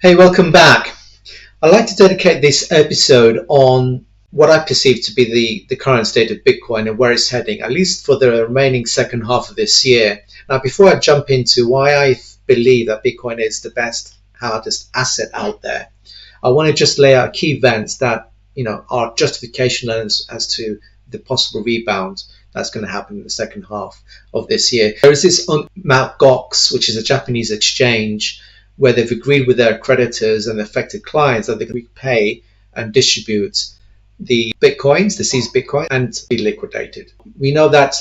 Hey, welcome back. I'd like to dedicate this episode on what I perceive to be the current state of Bitcoin and where it's heading, at least for the remaining second half of this year. Now, before I jump into why I believe that Bitcoin is the best, hardest asset out there, I want to just lay out key events that, are justification as to the possible rebound that's going to happen in the second half of this year. There is this on Mt. Gox, which is a Japanese exchange, where they've agreed with their creditors and affected clients that they can repay and distribute the bitcoins, the seized bitcoin, and be liquidated. We know that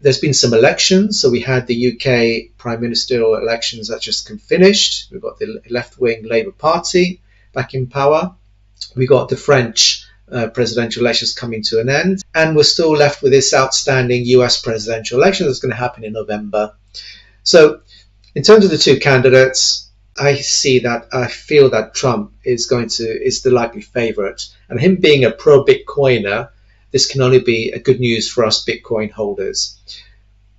there's been some elections. So we had the UK prime ministerial elections that just finished. We've got the left-wing Labour Party back in power. We got the French presidential elections coming to an end. And we're still left with this outstanding US presidential election that's going to happen in November. So in terms of the two candidates, I feel that Trump is the likely favorite, and him being a pro-Bitcoiner, this can only be a good news for us Bitcoin holders,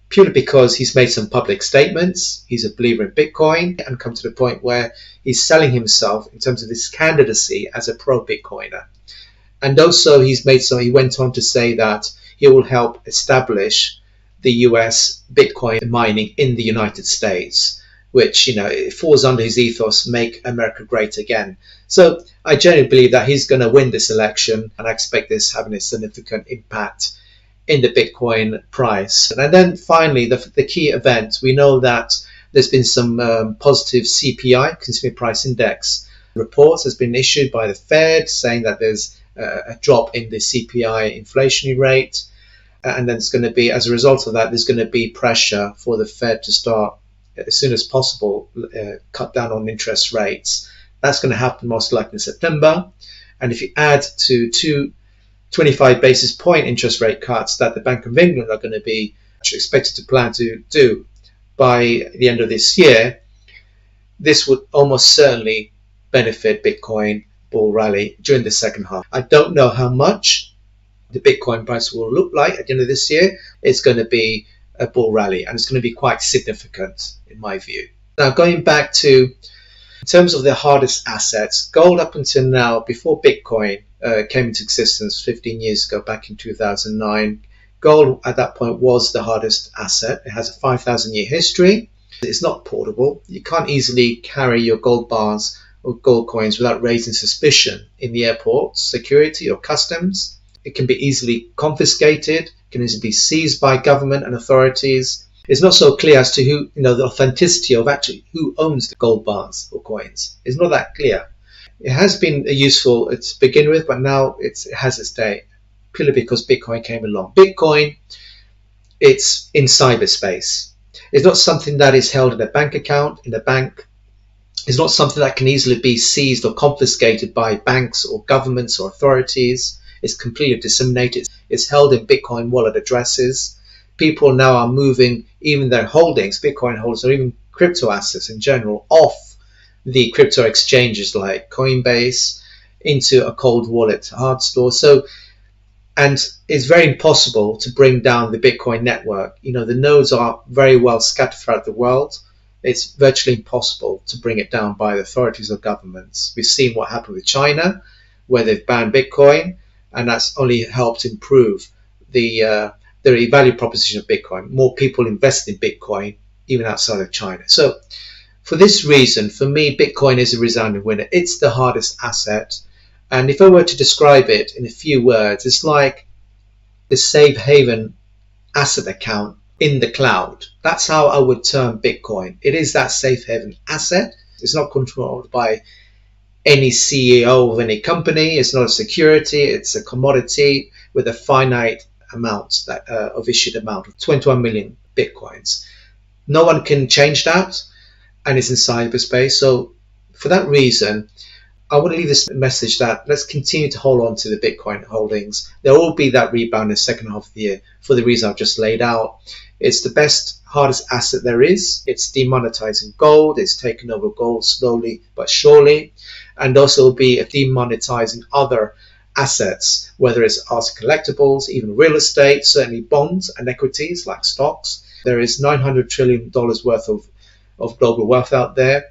purely because he's made some public statements. He's a believer in Bitcoin and come to the point where he's selling himself in terms of his candidacy as a pro-Bitcoiner. And also he went on to say that he will help establish the US Bitcoin mining in the United States, which, it falls under his ethos, make America great again. So I genuinely believe that he's going to win this election, and I expect this having a significant impact in the Bitcoin price. And then finally, the key event, we know that there's been some positive CPI, Consumer Price Index, reports has been issued by the Fed saying that there's a drop in the CPI inflationary rate. And then it's going to be, as a result of that, there's going to be pressure for the Fed to start as soon as possible, cut down on interest rates. That's going to happen most likely in September. And if you add to 25 basis point interest rate cuts that the Bank of England are going to be expected to plan to do by the end of this year, this would almost certainly benefit Bitcoin bull rally during the second half. I don't know how much the Bitcoin price will look like at the end of this year. It's going to be a bull rally, and it's going to be quite significant in my view. Now, going back to, in terms of the hardest assets, gold up until now, before Bitcoin came into existence 15 years ago, back in 2009, gold at that point was the hardest asset. It has a 5,000-year history. It's not portable. You can't easily carry your gold bars or gold coins without raising suspicion in the airport, security or customs. It can be easily confiscated, can easily be seized by government and authorities. It's not so clear as to who, the authenticity of actually who owns the gold bars or coins. It's not that clear. It has been useful to begin with, but now it has its day, purely because Bitcoin came along. Bitcoin, it's in cyberspace. It's not something that is held in a bank account, in a bank. It's not something that can easily be seized or confiscated by banks or governments or authorities. It's completely disseminated. It's held in Bitcoin wallet addresses. People now are moving even their holdings, Bitcoin holdings, or even crypto assets in general, off the crypto exchanges like Coinbase into a cold wallet hard store. And it's very impossible to bring down the Bitcoin network. The nodes are very well scattered throughout the world. It's virtually impossible to bring it down by the authorities or governments. We've seen what happened with China, where they've banned Bitcoin, and that's only helped improve the value proposition of Bitcoin. More people invest in Bitcoin, even outside of China. So for this reason, for me, Bitcoin is a resounding winner. It's the hardest asset. And if I were to describe it in a few words, it's like the safe haven asset account in the cloud. That's how I would term Bitcoin. It is that safe haven asset. It's not controlled by any CEO of any company. It's not a security. It's a commodity with a finite amount of issued amount of 21 million Bitcoins. No one can change that, and it's in cyberspace. So for that reason, I want to leave this message that let's continue to hold on to the Bitcoin holdings. There will be that rebound in the second half of the year for the reason I've just laid out. It's the best, hardest asset there is. It's demonetizing gold. It's taken over gold slowly but surely. And also will be demonetizing other assets, whether it's art collectibles, even real estate, certainly bonds and equities like stocks. There is $900 trillion worth of global wealth out there.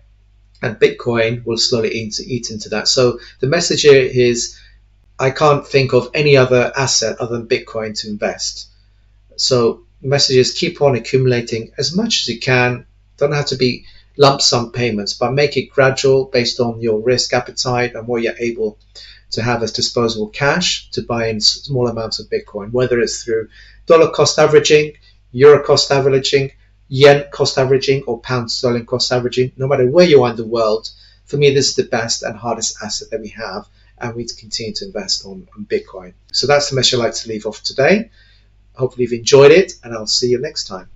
and Bitcoin will slowly eat into that. So the message here is, I can't think of any other asset other than Bitcoin to invest. So the message is, keep on accumulating as much as you can. Don't have to be lump sum payments, but make it gradual based on your risk appetite and what you're able to have as disposable cash to buy in small amounts of Bitcoin, whether it's through dollar cost averaging, euro cost averaging, yen cost averaging, or pound sterling cost averaging. No matter where you are in the world, for me, this is the best and hardest asset that we have, and we continue to invest on Bitcoin. So that's the message I'd like to leave off today. Hopefully you've enjoyed it, and I'll see you next time.